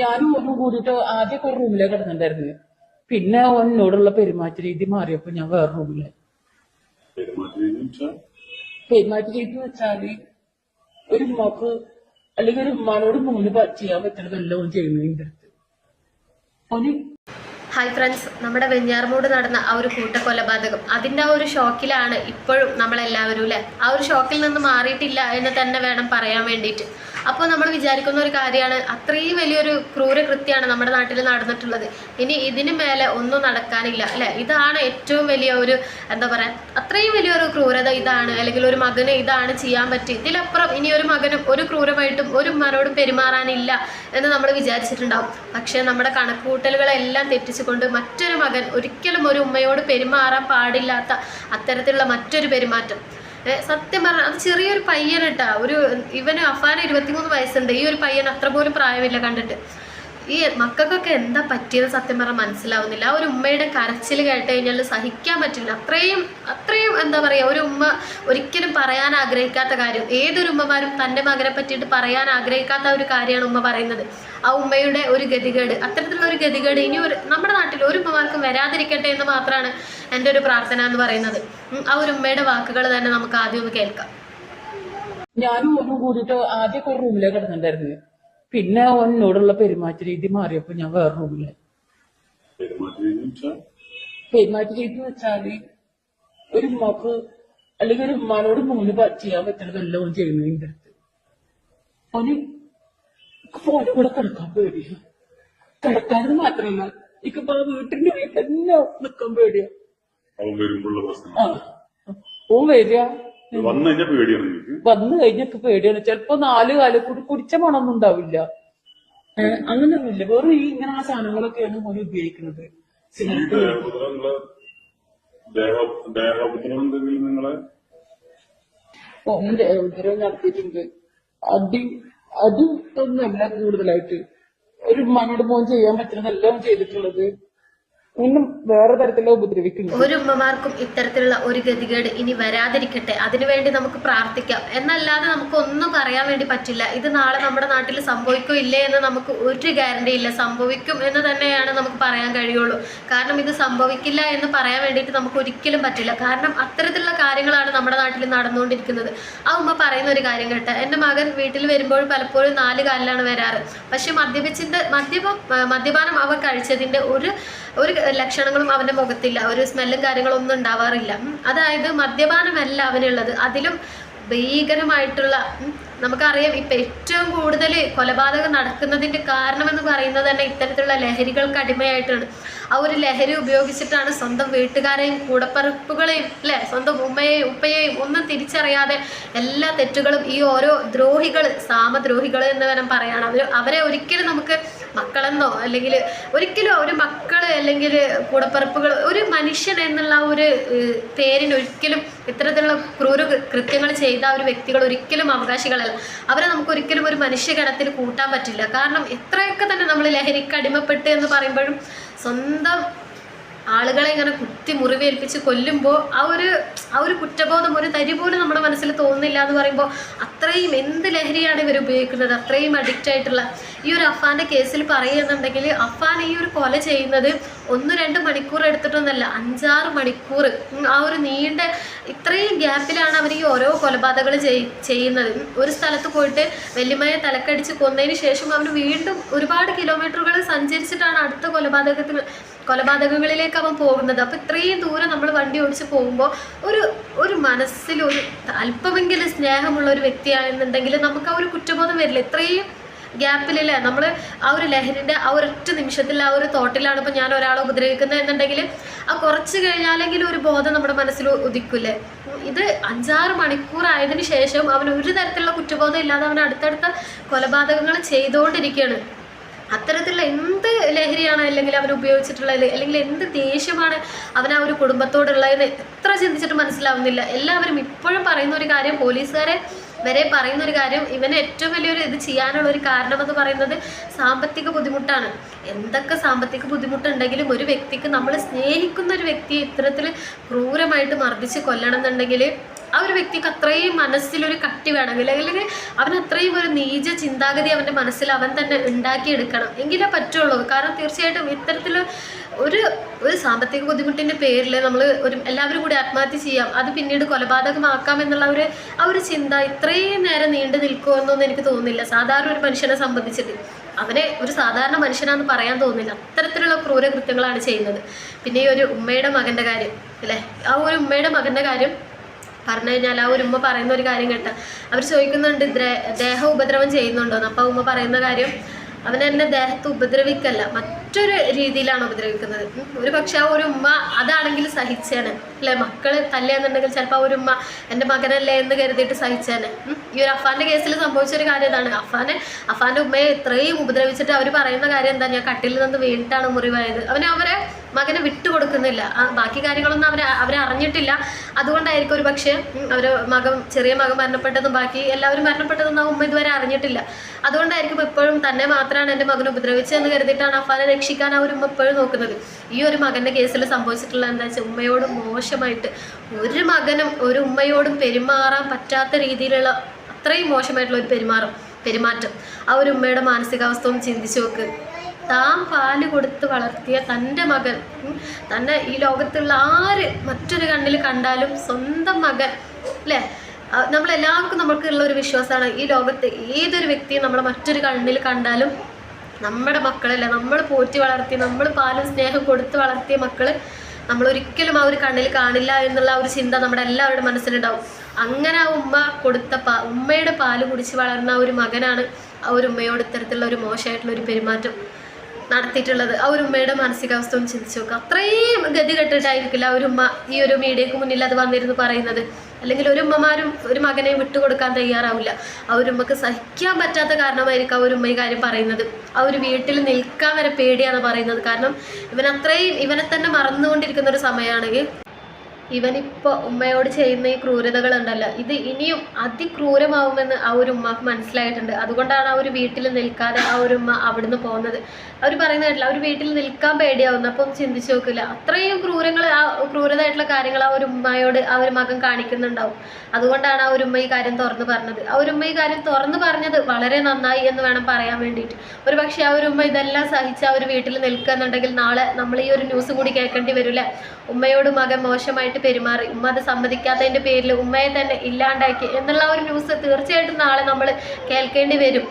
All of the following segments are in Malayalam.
ഞാനും ഓനും കൂടിയിട്ട് ആദ്യമൊക്കെ ഒരു റൂമിലേക്ക് കിടന്നിട്ടുണ്ടായിരുന്നു. പിന്നെ ഓനോടുള്ള പെരുമാറ്റ രീതി മാറിയപ്പോ ഞാൻ വേറെ റൂമിലായി. പെരുമാറ്റ രീതി എന്ന് വെച്ചാല് ഒരു ഉമ്മക്ക് അല്ലെങ്കിൽ ഒരു ഉമ്മാനോട് ചെയ്യാൻ പറ്റണതെല്ലാം ഓൻ ചെയ്യുന്നതിന്റെ അടുത്ത് ഓന്. ഹായ് ഫ്രണ്ട്സ്, നമ്മുടെ വെഞ്ഞാറമൂട് നടന്ന ആ ഒരു കൂട്ടക്കൊലപാതകം, അതിൻ്റെ ആ ഒരു ഷോക്കിലാണ് ഇപ്പോഴും നമ്മളെല്ലാവരും അല്ലേ. ആ ഒരു ഷോക്കിൽ നിന്ന് മാറിയിട്ടില്ല എന്ന് തന്നെ വേണം പറയാൻ വേണ്ടിയിട്ട്. അപ്പോൾ നമ്മൾ വിചാരിക്കുന്ന ഒരു കാര്യമാണ്, അത്രയും വലിയൊരു ക്രൂരകൃത്യമാണ് നമ്മുടെ നാട്ടിൽ നടന്നിട്ടുള്ളത്. ഇനി ഇതിന് മേലെ ഒന്നും നടക്കാനില്ല അല്ലേ. ഇതാണ് ഏറ്റവും വലിയ ഒരു എന്താ പറയുക, അത്രയും വലിയൊരു ക്രൂരത ഇതാണ്, അല്ലെങ്കിൽ ഒരു മകന് ഇതാണ് ചെയ്യാൻ പറ്റി. ഇതിലപ്പുറം ഇനി ഒരു മകനും ഒരു ക്രൂരമായിട്ടും ഒരു ഉമ്മാനോടും പെരുമാറാനില്ല എന്ന് നമ്മൾ വിചാരിച്ചിട്ടുണ്ടാവും. പക്ഷേ നമ്മുടെ കണക്കുകൂട്ടലുകളെല്ലാം തെറ്റിച്ചുകൊണ്ട് മറ്റൊരു മകൻ ഒരിക്കലും ഒരു ഉമ്മയോട് പെരുമാറാൻ പാടില്ലാത്ത അത്തരത്തിലുള്ള മറ്റൊരു പെരുമാറ്റം. സത്യം പറഞ്ഞാൽ അത് ചെറിയൊരു പയ്യൻ കേട്ടാ. ഇവന് അഫാന് 23 വയസ്സുണ്ട്. ഈ ഒരു പയ്യൻ അത്ര പോലും പ്രായമില്ല കണ്ടിട്ട്. ഈ മക്കൾക്കൊക്കെ എന്താ പറ്റിയത് സത്യം പറഞ്ഞാൽ മനസ്സിലാവുന്നില്ല. ആ ഒരു ഉമ്മയുടെ കരച്ചിൽ കേട്ട് കഴിഞ്ഞാൽ സഹിക്കാൻ പറ്റില്ല. അത്രയും എന്താ പറയുക, ഒരു ഉമ്മ ഒരിക്കലും പറയാൻ ആഗ്രഹിക്കാത്ത കാര്യം, ഏതൊരു ഉമ്മമാരും തൻ്റെ മകനെ പറ്റിയിട്ട് പറയാൻ ആഗ്രഹിക്കാത്ത ഒരു കാര്യമാണ് ഉമ്മ പറയുന്നത്. ആ ഉമ്മയുടെ ഒരു ഗതികേട്, അത്തരത്തിലുള്ള ഒരു ഗതികേട് ഇനി നമ്മുടെ നാട്ടിൽ ഒരു ഉമ്മമാർക്കും വരാതിരിക്കട്ടെ എന്ന് മാത്രമാണ് എൻ്റെ ഒരു പ്രാർത്ഥന എന്ന് പറയുന്നത്. ആ ഒരു ഉമ്മയുടെ വാക്കുകൾ തന്നെ നമുക്ക് ആദ്യം ഒന്ന് കേൾക്കാം. ഞാനും ഓനും കൂടിയിട്ട് ആദ്യമൊക്കെ ഒരു റൂമിലേക്ക് കിടന്നിട്ടുണ്ടായിരുന്നു. പിന്നെ ഓനോടുള്ള പെരുമാറ്റ രീതി മാറിയപ്പോ ഞാൻ വേറെ റൂമിലായി. പെരുമാറ്റ രീതി എന്ന് വെച്ചാല് ഒരു ഉമ്മക്ക് അല്ലെങ്കിൽ ഒരു ഉമ്മാനോട് ചെയ്യാൻ പറ്റണതെല്ലാം ഓൻ ചെയ്യുന്നതിന്റെ അടുത്ത് ഓന് ഫോണിൽ കൂടെ കിടക്കാൻ പേടിയാ. കിടക്കാനെന്ന് മാത്രമല്ല, ഇപ്പൊ വീട്ടിന്റെ തന്നെ നിക്കാൻ പേടിയാ. ഓൻ വരിക വന്നു കഴിഞ്ഞൊക്കെ പേടിയാണ്. ചിലപ്പോ 4 കാലം കൂടി കുടിച്ച മണമൊന്നും ഉണ്ടാവില്ല. അങ്ങനെയൊന്നുമില്ല. വെറും ഇങ്ങനെ ആ സാധനങ്ങളൊക്കെയാണ് ഓന് ഉപയോഗിക്കുന്നത്. ഓന് ദേഹോപദ്രവം നടത്തിയിട്ടുണ്ട്. അത് ഒന്നുമല്ല, കൂടുതലായിട്ട് ഒരു ഉമ്മാനോട് ചെയ്യാൻ പറ്റുന്നതെല്ലാം ചെയ്തിട്ടുള്ളത്. ഒന്നും വേറെ തരത്തിലുള്ള ഉപദ്രവിക്കുന്നു. ഒരു ഉമ്മമാർക്കും ഇത്തരത്തിലുള്ള ഒരു ഗതികേട് ഇനി വരാതിരിക്കട്ടെ, അതിനുവേണ്ടി നമുക്ക് പ്രാർത്ഥിക്കാം. എന്നല്ലാതെ നമുക്ക് ഒന്നും പറയാൻ വേണ്ടി പറ്റില്ല. ഇത് നാളെ നമ്മുടെ നാട്ടിൽ സംഭവിക്കോ ഇല്ലേ എന്ന് നമുക്ക് ഒരു ഗ്യാരണ്ടി ഇല്ല. സംഭവിക്കും എന്ന് തന്നെയാണ് നമുക്ക് പറയാൻ കഴിയുള്ളൂ. കാരണം ഇത് സംഭവിക്കില്ല എന്ന് പറയാൻ വേണ്ടിയിട്ട് നമുക്ക് ഒരിക്കലും പറ്റില്ല. കാരണം അത്തരത്തിലുള്ള കാര്യങ്ങളാണ് നമ്മുടെ നാട്ടിൽ നടന്നുകൊണ്ടിരിക്കുന്നത്. ആ ഉമ്മ പറയുന്ന ഒരു കാര്യം കേട്ട, എൻ്റെ മകൻ വീട്ടിൽ വരുമ്പോൾ പലപ്പോഴും 4 കാലിലാണ് വരാറ്. പക്ഷെ മദ്യപാനം അവൻ കഴിച്ചതിൻ്റെ ഒരു ലക്ഷണങ്ങളും അവൻ്റെ മുഖത്തില്ല. ഒരു സ്മെല്ലും കാര്യങ്ങളൊന്നും ഉണ്ടാവാറില്ല. അതായത് മദ്യപാനമല്ല അവനുള്ളത്, അതിലും ഭീകരമായിട്ടുള്ള, നമുക്കറിയാം ഇപ്പം ഏറ്റവും കൂടുതൽ കൊലപാതകം നടക്കുന്നതിൻ്റെ കാരണമെന്ന് പറയുന്നത് തന്നെ ഇത്തരത്തിലുള്ള ലഹരികൾക്ക് അടിമയായിട്ടാണ്. ആ ഒരു ലഹരി ഉപയോഗിച്ചിട്ടാണ് സ്വന്തം വീട്ടുകാരെയും കൂടപ്പറപ്പുകളെയും അല്ലേ, സ്വന്തം ഉമ്മയെയും ഉപ്പയെയും ഒന്നും തിരിച്ചറിയാതെ എല്ലാ തെറ്റുകളും ഈ ഓരോ ദ്രോഹികൾ, സാമദ്രോഹികൾ എന്ന് വേണം പറയാണ്. അവരെ ഒരിക്കലും നമുക്ക് മക്കളെന്നോ അല്ലെങ്കിൽ ഒരിക്കലും ഒരു മക്കൾ അല്ലെങ്കിൽ കൂടപ്പറപ്പുകൾ, ഒരു മനുഷ്യൻ എന്നുള്ള ഒരു പേരിന് ഒരിക്കലും ഇത്തരത്തിലുള്ള ക്രൂര കൃത്യങ്ങൾ ചെയ്ത ഒരു വ്യക്തികൾ ഒരിക്കലും അവകാശികളല്ല. അവരെ നമുക്ക് ഒരിക്കലും ഒരു മനുഷ്യഗണത്തിൽ കൂട്ടാൻ പറ്റില്ല. കാരണം എത്രയൊക്കെ തന്നെ നമ്മൾ ലഹരിക്ക് അടിമപ്പെട്ട് എന്ന് പറയുമ്പോഴും സ്വന്തം ആളുകളെ ഇങ്ങനെ കുത്തി മുറിവേൽപ്പിച്ച് കൊല്ലുമ്പോൾ ആ ഒരു കുറ്റബോധം ഒരു തരി പോലും നമ്മുടെ മനസ്സിൽ തോന്നുന്നില്ല എന്ന് പറയുമ്പോൾ അത്രയും എന്ത് ലഹരിയാണ് ഇവർ ഉപയോഗിക്കുന്നത്, അത്രയും അഡിക്റ്റ് ആയിട്ടുള്ള. ഈ ഒരു അഫാൻ്റെ കേസിൽ പറയുന്നുണ്ടെങ്കിൽ അഫാൻ ഈ ഒരു കൊല ചെയ്യുന്നത് 1-2 മണിക്കൂർ എടുത്തിട്ടൊന്നല്ല, 5-6 മണിക്കൂർ. ആ ഒരു നീണ്ട ഇത്രയും ഗ്യാപ്പിലാണ് അവർ ഈ ഓരോ കൊലപാതകങ്ങൾ ചെയ്യുന്നത്. ഒരു സ്ഥലത്ത് പോയിട്ട് വല്യമ്മയെ തലക്കടിച്ച് കൊന്നതിന് ശേഷം അവർ വീണ്ടും ഒരുപാട് കിലോമീറ്ററുകൾ സഞ്ചരിച്ചിട്ടാണ് അടുത്ത കൊലപാതകങ്ങളിലേക്ക് അവൻ പോകുന്നത്. അപ്പോൾ ഇത്രയും ദൂരം നമ്മൾ വണ്ടി ഓടിച്ച് പോകുമ്പോൾ ഒരു മനസ്സിൽ ഒരു അല്പമെങ്കിലും സ്നേഹമുള്ള ഒരു വ്യക്തിയാണെന്നുണ്ടെങ്കിൽ നമുക്ക് ആ ഒരു കുറ്റബോധം വരില്ല. ഇത്രയും ഗ്യാപ്പിലല്ലേ നമ്മൾ ആ ഒരു ലഹരിൻ്റെ ആ ഒരൊറ്റ നിമിഷത്തിൽ ആ ഒരു തോട്ടിലാണ് ഇപ്പോൾ ഞാൻ ഒരാളെ ഉപദ്രവിക്കുന്നത് എന്നുണ്ടെങ്കിൽ ആ കുറച്ച് കഴിഞ്ഞാലെങ്കിലും ഒരു ബോധം നമ്മുടെ മനസ്സിൽ ഉദിക്കില്ലേ. ഇത് 5-6 മണിക്കൂർ ആയതിനു ശേഷം അവൻ ഒരു തരത്തിലുള്ള കുറ്റബോധം ഇല്ലാതെ അവൻ അടുത്തടുത്ത കൊലപാതകങ്ങൾ ചെയ്തുകൊണ്ടിരിക്കുകയാണ്. അത്തരത്തിലുള്ള എന്ത് ലഹരിയാണ് അല്ലെങ്കിൽ അവർ ഉപയോഗിച്ചിട്ടുള്ളത്, അല്ലെങ്കിൽ എന്ത് ദേഷ്യമാണ് അവൻ ആ ഒരു കുടുംബത്തോടുള്ളതെന്ന് എത്ര ചിന്തിച്ചിട്ട് മനസ്സിലാവുന്നില്ല. എല്ലാവരും ഇപ്പോഴും പറയുന്ന ഒരു കാര്യം, പോലീസുകാരെ വരെ പറയുന്ന ഒരു കാര്യം, ഇവന് ഏറ്റവും വലിയൊരു ഇത് ചെയ്യാനുള്ള ഒരു കാരണമെന്ന് പറയുന്നത് സാമ്പത്തിക ബുദ്ധിമുട്ടാണ്. എന്തൊക്കെ സാമ്പത്തിക ബുദ്ധിമുട്ടുണ്ടെങ്കിലും ഒരു വ്യക്തിക്ക്, നമ്മൾ സ്നേഹിക്കുന്ന ഒരു വ്യക്തിയെ ഇത്തരത്തിൽ ക്രൂരമായിട്ട് മർദ്ദിച്ച് കൊല്ലണം എന്നുണ്ടെങ്കിൽ ആ ഒരു വ്യക്തിക്ക് അത്രയും മനസ്സിലൊരു കട്ടി വേണമെങ്കിൽ, അല്ലെങ്കിൽ അവൻ അത്രയും ഒരു നീച ചിന്താഗതി അവൻ്റെ മനസ്സിൽ അവൻ തന്നെ ഉണ്ടാക്കിയെടുക്കണം, എങ്കിലേ പറ്റുള്ളൂ. കാരണം തീർച്ചയായിട്ടും ഇത്തരത്തിൽ ഒരു സാമ്പത്തിക ബുദ്ധിമുട്ടിൻ്റെ പേരിൽ നമ്മൾ എല്ലാവരും കൂടി ആത്മഹത്യ ചെയ്യാം, അത് പിന്നീട് കൊലപാതകമാക്കാം എന്നുള്ള ആ ഒരു ചിന്ത ഇത്രയും നേരം നീണ്ടു നിൽക്കുമെന്നൊന്നും എനിക്ക് തോന്നുന്നില്ല. സാധാരണ ഒരു മനുഷ്യനെ സംബന്ധിച്ചിട്ട് അവനെ ഒരു സാധാരണ മനുഷ്യനാണെന്ന് പറയാൻ തോന്നുന്നില്ല. അത്തരത്തിലുള്ള ക്രൂരകൃത്യങ്ങളാണ് ചെയ്യുന്നത്. പിന്നെ ഈ ഒരു ഉമ്മയുടെ മകൻ്റെ കാര്യം അല്ലേ, ആ ഒരു ഉമ്മയുടെ മകൻ്റെ കാര്യം പറഞ്ഞു കഴിഞ്ഞാൽ ആ ഒരു ഉമ്മ പറയുന്ന ഒരു കാര്യം കേട്ട അവർ ചോദിക്കുന്നുണ്ട് ദേഹ ഉപദ്രവം ചെയ്യുന്നുണ്ടോന്ന്. അപ്പോൾ ഉമ്മ പറയുന്ന കാര്യം അവൻ എന്നെ ദേഹത്ത് ഉപദ്രവിക്കല്ല, മറ്റൊരു രീതിയിലാണ് ഉപദ്രവിക്കുന്നത്. ഒരു പക്ഷെ ആ ഒരു ഉമ്മ അതാണെങ്കിൽ സഹിച്ചേനെ അല്ലേ, മക്കൾ തല്ലേന്നുണ്ടെങ്കിൽ ചിലപ്പോൾ ആ ഒരു ഉമ്മ എൻ്റെ മകനല്ലേ എന്ന് കരുതിയിട്ട് സഹിച്ചേനെ. ഈ ഒരു അഫാൻ്റെ കേസിൽ സംഭവിച്ചൊരു കാര്യം ഇതാണ്. അഫാൻ്റെ ഉമ്മയെ ഇത്രയും ഉപദ്രവിച്ചിട്ട് അവർ പറയുന്ന കാര്യം എന്താ, ഞാൻ കട്ടിലിൽ നിന്ന് വീണിട്ടാണ് മുറിവായത്. അവരെ മകനെ വിട്ടുകൊടുക്കുന്നില്ല. ബാക്കി കാര്യങ്ങളൊന്നും അവരെ അറിഞ്ഞിട്ടില്ല. അതുകൊണ്ടായിരിക്കും ഒരു പക്ഷേ ചെറിയ മകൻ മരണപ്പെട്ടതും ബാക്കി എല്ലാവരും മരണപ്പെട്ടതും ആ ഉമ്മ ഇതുവരെ അറിഞ്ഞിട്ടില്ല. അതുകൊണ്ടായിരിക്കും എപ്പോഴും തന്നെ മാത്രമാണ് എൻ്റെ മകൻ ഉപദ്രവിച്ചതെന്ന് കരുതിയിട്ടാണ് അഫാനെ രക്ഷിക്കാൻ ആ ഒരു ഉമ്മ എപ്പോഴും നോക്കുന്നത്. ഈ ഒരു മകൻ്റെ കേസിൽ സംഭവിച്ചിട്ടുള്ള എന്താ വെച്ചാൽ ഉമ്മയോട് മോശമായിട്ട് ഒരു മകനും ഒരു ഉമ്മയോടും പെരുമാറാൻ പറ്റാത്ത രീതിയിലുള്ള അത്രയും മോശമായിട്ടുള്ള ഒരു പെരുമാറ്റം. ആ ഒരു ഉമ്മയുടെ മാനസികാവസ്ഥ ഒന്ന് ചിന്തിച്ചു നോക്ക്. താൻ പാല് കൊടുത്ത് വളർത്തിയ തൻ്റെ മകൻ തന്നെ ഈ ലോകത്തുള്ള ആര് മറ്റൊരു കണ്ണിൽ കണ്ടാലും സ്വന്തം മകൻ അല്ലേ, നമ്മളെല്ലാവർക്കും നമുക്കുള്ള ഒരു വിശ്വാസമാണ് ഈ ലോകത്തെ ഏതൊരു വ്യക്തിയും നമ്മളെ മറ്റൊരു കണ്ണിൽ കണ്ടാലും നമ്മുടെ മക്കളല്ലേ, നമ്മൾ പോറ്റി വളർത്തി നമ്മൾ പാലും സ്നേഹം കൊടുത്ത് വളർത്തിയ മക്കൾ നമ്മളൊരിക്കലും ആ ഒരു കണ്ണിൽ കാണില്ല എന്നുള്ള ഒരു ചിന്ത നമ്മുടെ എല്ലാവരുടെ മനസ്സിലുണ്ടാവും. അങ്ങനെ ആ ഉമ്മ കൊടുത്ത ഉമ്മയുടെ പാല് കുടിച്ച് വളർന്ന ആ ഒരു മകനാണ് ആ ഒരു ഉമ്മയോട് ഇത്തരത്തിലുള്ള ഒരു മോശമായിട്ടുള്ള ഒരു പെരുമാറ്റം നടത്തിയിട്ടുള്ളത്. ആ ഒരു ഉമ്മയുടെ മാനസികാവസ്ഥ ഒന്ന് ചിന്തിച്ചു നോക്കുക. അത്രയും ഗതി കെട്ടിട്ടായിരിക്കില്ല ആ ഒരു ഉമ്മ ഈ ഒരു മീഡിയക്ക് മുന്നിൽ അത് വന്നിരുന്നു പറയുന്നത്. അല്ലെങ്കിൽ ഒരു ഉമ്മമാരും ഒരു മകനെ വിട്ടുകൊടുക്കാൻ തയ്യാറാവില്ല. ആ ഒരു ഉമ്മക്ക് സഹിക്കാൻ പറ്റാത്ത കാരണമായിരിക്കും ആ ഒരു ഉമ്മ ഈ കാര്യം പറയുന്നത്. ആ ഒരു വീട്ടിൽ നിൽക്കാൻ വരെ പേടിയാണ് പറയുന്നത്. കാരണം ഇവനെ തന്നെ മറന്നുകൊണ്ടിരിക്കുന്ന ഒരു സമയമാണെങ്കിൽ ഇവനിപ്പോൾ ഉമ്മയോട് ചെയ്യുന്ന ഈ ക്രൂരതകളുണ്ടല്ലോ, ഇത് ഇനിയും അതിക്രൂരമാവുമെന്ന് ആ ഒരു ഉമ്മക്ക് മനസ്സിലായിട്ടുണ്ട്. അതുകൊണ്ടാണ് ആ ഒരു വീട്ടിൽ നിൽക്കാതെ ആ ഒരു ഉമ്മ അവിടുന്ന് പോകുന്നത്. അവർ പറയുന്ന കേട്ടില്ല, ആ ഒരു വീട്ടിൽ നിൽക്കാൻ പേടിയാവുന്നു. അപ്പം ചിന്തിച്ച് നോക്കില്ല, അത്രയും ക്രൂരതായിട്ടുള്ള കാര്യങ്ങൾ ആ ഒരു ഉമ്മയോട് ആ ഒരു മകൻ കാണിക്കുന്നുണ്ടാവും. അതുകൊണ്ടാണ് ആ ഒരു ഉമ്മ ഈ കാര്യം തുറന്നു പറഞ്ഞത്. ആ ഒരു ഉമ്മ ഈ കാര്യം തുറന്നു പറഞ്ഞത് വളരെ നന്നായി എന്ന് വേണം പറയാൻ വേണ്ടിയിട്ട്. ഒരു പക്ഷേ ആ ഒരു ഉമ്മ ഇതെല്ലാം സഹിച്ച് ആ ഒരു വീട്ടിൽ നിൽക്കുന്നുണ്ടെങ്കിൽ നാളെ നമ്മൾ ഈ ഒരു ന്യൂസ് കൂടി കേൾക്കേണ്ടി വരില്ല. ഉമ്മയോട് മകൻ മോശമായിട്ട് പെരുമാറി, ഉമ്മ അത് സമ്മതിക്കാത്തതിൻ്റെ പേരിൽ ഉമ്മയെ തന്നെ ഇല്ലാണ്ടാക്കി എന്നുള്ള ഒരു ന്യൂസ് തീർച്ചയായിട്ടും നാളെ നമ്മൾ കേൾക്കേണ്ടി വരും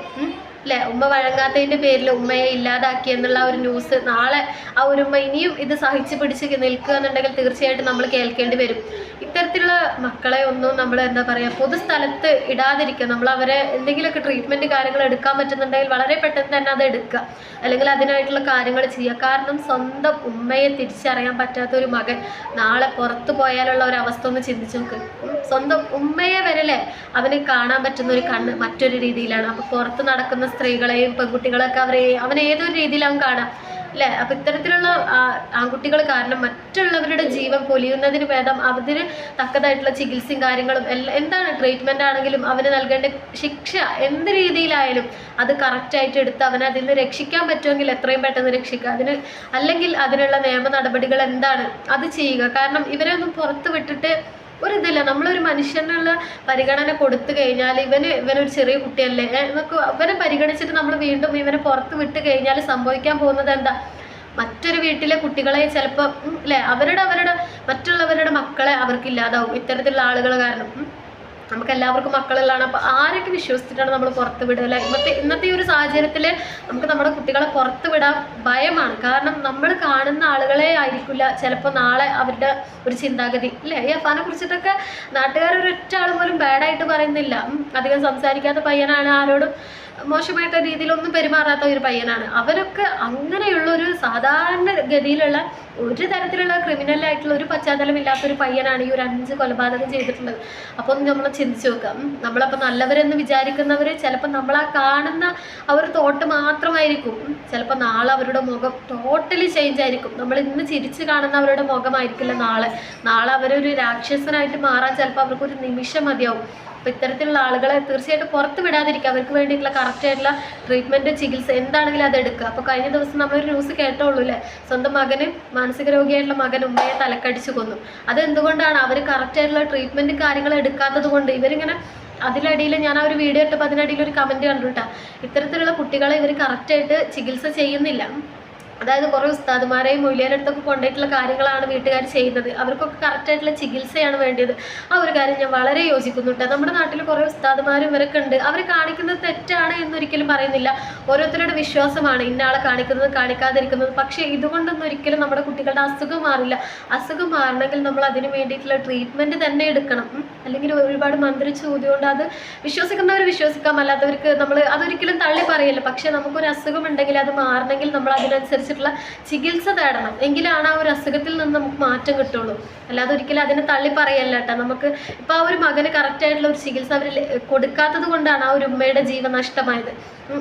അല്ലേ. ഉമ്മ വഴങ്ങാത്തതിൻ്റെ പേരിൽ ഉമ്മയെ ഇല്ലാതാക്കി എന്നുള്ള ഒരു ന്യൂസ് നാളെ ആ ഒരു ഉമ്മ ഇനിയും ഇത് സഹിച്ച് പിടിച്ച് നിൽക്കുക എന്നുണ്ടെങ്കിൽ തീർച്ചയായിട്ടും നമ്മൾ കേൾക്കേണ്ടി വരും. ഇത്തരത്തിലുള്ള മക്കളെ ഒന്നും നമ്മൾ എന്താ പറയുക പൊതുസ്ഥലത്ത് ഇടാതിരിക്കുക. നമ്മൾ അവരെ എന്തെങ്കിലുമൊക്കെ ട്രീറ്റ്മെൻറ്റ് കാര്യങ്ങൾ എടുക്കാൻ പറ്റുന്നുണ്ടെങ്കിൽ വളരെ പെട്ടെന്ന് തന്നെ അത് എടുക്കുക, അല്ലെങ്കിൽ അതിനായിട്ടുള്ള കാര്യങ്ങൾ ചെയ്യുക. കാരണം സ്വന്തം ഉമ്മയെ തിരിച്ചറിയാൻ പറ്റാത്ത ഒരു മകൻ നാളെ പുറത്തു പോയാലുള്ള ഒരു അവസ്ഥ ഒന്ന് ചിന്തിച്ച് നോക്ക്. സ്വന്തം ഉമ്മയെ വരല്ലേ അവന് കാണാൻ പറ്റുന്ന ഒരു കണ്ണ് മറ്റൊരു രീതിയിലാണ്. അപ്പോൾ പുറത്ത് നടക്കുന്ന സ്ത്രീകളെയും പെൺകുട്ടികളൊക്കെ അവനെ ഏതൊരു രീതിയിലാവും കാണാം അല്ലേ. അപ്പം ഇത്തരത്തിലുള്ള ആൺകുട്ടികൾ കാരണം മറ്റുള്ളവരുടെ ജീവൻ പൊലിയുന്നതിന് ഭേദം അതിന് തക്കതായിട്ടുള്ള ചികിത്സയും കാര്യങ്ങളും എന്താണ് ട്രീറ്റ്മെൻ്റ് ആണെങ്കിലും അവന് നൽകേണ്ട ശിക്ഷ എന്ത് രീതിയിലായാലും അത് കറക്റ്റായിട്ട് എടുത്ത് അവനെ അതിൽ നിന്ന് രക്ഷിക്കാൻ പറ്റുമെങ്കിൽ എത്രയും പെട്ടെന്ന് രക്ഷിക്കുക. അല്ലെങ്കിൽ അതിനുള്ള നിയമ നടപടികൾ എന്താണ് അത് ചെയ്യുക. കാരണം ഇവരെ ഒന്നും പുറത്ത് വിട്ടിട്ട് ഒരിതില്ല. നമ്മളൊരു മനുഷ്യനുള്ള പരിഗണന കൊടുത്തു കഴിഞ്ഞാൽ ഇവനൊരു ചെറിയ കുട്ടിയല്ലേ എന്നൊക്കെ ഇവനെ പരിഗണിച്ചിട്ട് നമ്മൾ വീണ്ടും ഇവനെ പുറത്ത് വിട്ട് കഴിഞ്ഞാൽ സംഭവിക്കാൻ പോകുന്നത് എന്താ, മറ്റൊരു വീട്ടിലെ കുട്ടികളെ ചിലപ്പോൾ അല്ലേ അവരുടെ മറ്റുള്ളവരുടെ മക്കളെ അവർക്കില്ലാതാവും ഇത്തരത്തിലുള്ള ആളുകൾ കാരണം. നമുക്ക് എല്ലാവർക്കും മക്കളുള്ളതാണ്. അപ്പോൾ ആരൊക്കെ വിശ്വസിച്ചിട്ടാണ് നമ്മൾ പുറത്ത് വിടുക അല്ലേ. ഇന്നത്തെ ഈ ഒരു സാഹചര്യത്തിൽ നമുക്ക് നമ്മുടെ കുട്ടികളെ പുറത്ത് വിടാൻ ഭയമാണ്. കാരണം നമ്മൾ കാണുന്ന ആളുകളെ ആയിരിക്കില്ല ചിലപ്പോൾ നാളെ അവരുടെ ഒരു ചിന്താഗതി അല്ലേ. ഈ അഫാനെ കുറിച്ചിട്ടൊക്കെ നാട്ടുകാരൊരൊറ്റ ആൾ പോലും ബാഡായിട്ട് പറയുന്നില്ല. അധികം സംസാരിക്കാത്ത പയ്യനാണ്, ആരോടും മോശമായിട്ട് രീതിയിലൊന്നും പെരുമാറാത്ത ഒരു പയ്യനാണ്. അവരൊക്കെ അങ്ങനെയുള്ള ഒരു സാധാരണ ഗതിയിലുള്ള ഒരു തരത്തിലുള്ള ക്രിമിനലായിട്ടുള്ള ഒരു പശ്ചാത്തലമില്ലാത്തൊരു പയ്യനാണ് ഈ ഒരു 5 കൊലപാതകം ചെയ്തിട്ടുള്ളത്. അപ്പോൾ നമ്മൾ ചിന്തിച്ച് നോക്കാം, നമ്മളപ്പോൾ നല്ലവരെന്ന് വിചാരിക്കുന്നവർ ചിലപ്പോൾ നമ്മളാ കാണുന്ന ആ ഒരു തോട്ട് മാത്രമായിരിക്കും. ചിലപ്പോൾ നാളെ അവരുടെ മുഖം ടോട്ടലി ചേഞ്ച് ആയിരിക്കും. നമ്മൾ ഇന്ന് ചിരിച്ച് കാണുന്ന അവരുടെ മുഖമായിരിക്കില്ല നാളെ അവരൊരു രാക്ഷസനായിട്ട് മാറാൻ ചിലപ്പോൾ അവർക്കൊരു നിമിഷം മതിയാവും. അപ്പോൾ ഇത്തരത്തിലുള്ള ആളുകളെ തീർച്ചയായിട്ടും പുറത്ത് വിടാതിരിക്കുക, അവർക്ക് വേണ്ടിയിട്ടുള്ള കറക്റ്റായിട്ടുള്ള ട്രീറ്റ്മെൻറ്റ് ചികിത്സ എന്താണെങ്കിലും അത് എടുക്കുക. അപ്പോൾ കഴിഞ്ഞ ദിവസം നമ്മളൊരു ന്യൂസ് കേട്ടോളൂ അല്ലേ, സ്വന്തം മകന് മാനസിക രോഗിയായിട്ടുള്ള മകൻ ഉമ്മയെ തലക്കടിച്ചു കൊന്നു. അതെന്തുകൊണ്ടാണ്? അവർ കറക്റ്റായിട്ടുള്ള ട്രീറ്റ്മെൻറ്റ് കാര്യങ്ങൾ എടുക്കാത്തത് കൊണ്ട്. ഇവരിങ്ങനെ അതിനിടയിൽ ഞാൻ ആ ഒരു വീഡിയോ ഇട്ടപ്പോൾ അതിനിടയിൽ ഒരു കമൻറ്റ് കണ്ടു കേട്ടോ, ഇത്തരത്തിലുള്ള കുട്ടികളെ ഇവർ കറക്റ്റായിട്ട് ചികിത്സ ചെയ്യുന്നില്ല. അതായത് കുറേ ഉസ്താദുമാരെയും മൊയിലിയാരുടെ അടുത്തൊക്കെ കൊണ്ടുപോയിട്ടുള്ള കാര്യങ്ങളാണ് വീട്ടുകാർ ചെയ്യുന്നത്. അവർക്കൊക്കെ കറക്റ്റായിട്ടുള്ള ചികിത്സയാണ് വേണ്ടത്. ആ ഒരു കാര്യം ഞാൻ വളരെ യോജിക്കുന്നുണ്ട്. നമ്മുടെ നാട്ടിൽ കുറേ ഉസ്താദുമാരും ഇവരൊക്കെ ഉണ്ട്. അവർ കാണിക്കുന്നത് തെറ്റാണ് എന്നൊരിക്കലും പറയുന്നില്ല. ഓരോരുത്തരുടെ വിശ്വാസമാണ് ഇന്ന ആളെ കാണിക്കുന്നത് കാണിക്കാതിരിക്കുന്നത്. പക്ഷേ ഇതുകൊണ്ടൊന്നും ഒരിക്കലും നമ്മുടെ കുട്ടികളുടെ അസുഖം മാറില്ല. അസുഖം മാറണമെങ്കിൽ നമ്മൾ അതിന് വേണ്ടിയിട്ടുള്ള ട്രീറ്റ്മെൻറ്റ് തന്നെ എടുക്കണം. അല്ലെങ്കിൽ ഒരുപാട് മന്ത്രിച്ച് ഊതികൊണ്ട് അത് വിശ്വസിക്കുന്നവർ വിശ്വസിക്കാം, അല്ലാത്തവർക്ക് നമ്മൾ അതൊരിക്കലും തള്ളി പറയില്ല. പക്ഷേ നമുക്കൊരു അസുഖം ഉണ്ടെങ്കിൽ അത് മാറണമെങ്കിൽ നമ്മൾ അതിനനുസരിച്ച് ചികിത്സ തേടണം. എങ്കിലാണ് ആ ഒരു അസുഖത്തിൽ നിന്ന് നമുക്ക് മാറ്റം കിട്ടുള്ളൂ. അല്ലാതെ ഒരിക്കലും അതിനെ തള്ളി പറയല്ല കേട്ടോ. നമുക്ക് ഇപ്പോൾ ആ ഒരു മകന് കറക്റ്റായിട്ടുള്ള ഒരു ചികിത്സ അവർ കൊടുക്കാത്തത് കൊണ്ടാണ് ആ ഒരു ഉമ്മയുടെ ജീവൻ നഷ്ടമായത്.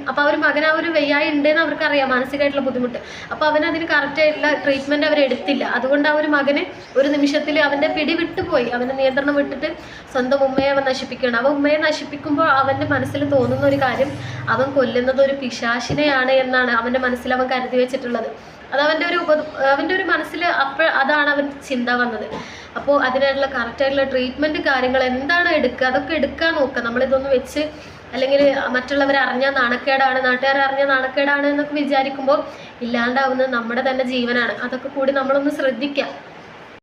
അപ്പോൾ ആ ഒരു മകന് ആ ഒരു വയ്യായി ഉണ്ടെന്ന് അവർക്കറിയാം, മാനസികമായിട്ടുള്ള ബുദ്ധിമുട്ട്. അപ്പോൾ അവനതിന് കറക്റ്റായിട്ടുള്ള ട്രീറ്റ്മെൻറ്റ് അവരെടുത്തില്ല. അതുകൊണ്ട് ആ ഒരു മകന് ഒരു നിമിഷത്തിൽ അവൻ്റെ പിടി വിട്ടുപോയി, അവൻ്റെ നിയന്ത്രണം വിട്ടിട്ട് സ്വന്തം ഉമ്മയെ അവൻ നശിപ്പിക്കുകയാണ്. അവൻ ഉമ്മയെ നശിപ്പിക്കുമ്പോൾ അവൻ്റെ മനസ്സിൽ തോന്നുന്ന ഒരു കാര്യം, അവൻ കൊല്ലുന്നത് ഒരു പിശാചിനെയാണ് എന്നാണ് അവൻ്റെ മനസ്സിൽ അവൻ കരുതി വെച്ചിട്ടുള്ളത്. അത് അവൻ്റെ ഒരു മനസ്സിൽ അതാണ് അവൻ ചിന്ത വന്നത്. അപ്പോൾ അതിനായിട്ടുള്ള കറക്റ്റായിട്ടുള്ള ട്രീറ്റ്മെൻറ്റ് കാര്യങ്ങൾ എന്താണ് എടുക്കുക, അതൊക്കെ എടുക്കാൻ നോക്കുക. നമ്മളിതൊന്നും വെച്ച് അല്ലെങ്കിൽ മറ്റുള്ളവരെ അറിഞ്ഞാൽ നാണക്കേടാണ്, നാട്ടുകാരെ അറിഞ്ഞാൽ നാണക്കേടാണ് എന്നൊക്കെ വിചാരിക്കുമ്പോൾ ഇല്ലാണ്ടാവുന്നത് നമ്മുടെ തന്നെ ജീവനാണ്. അതൊക്കെ കൂടി നമ്മളൊന്ന് ശ്രദ്ധിക്കുക.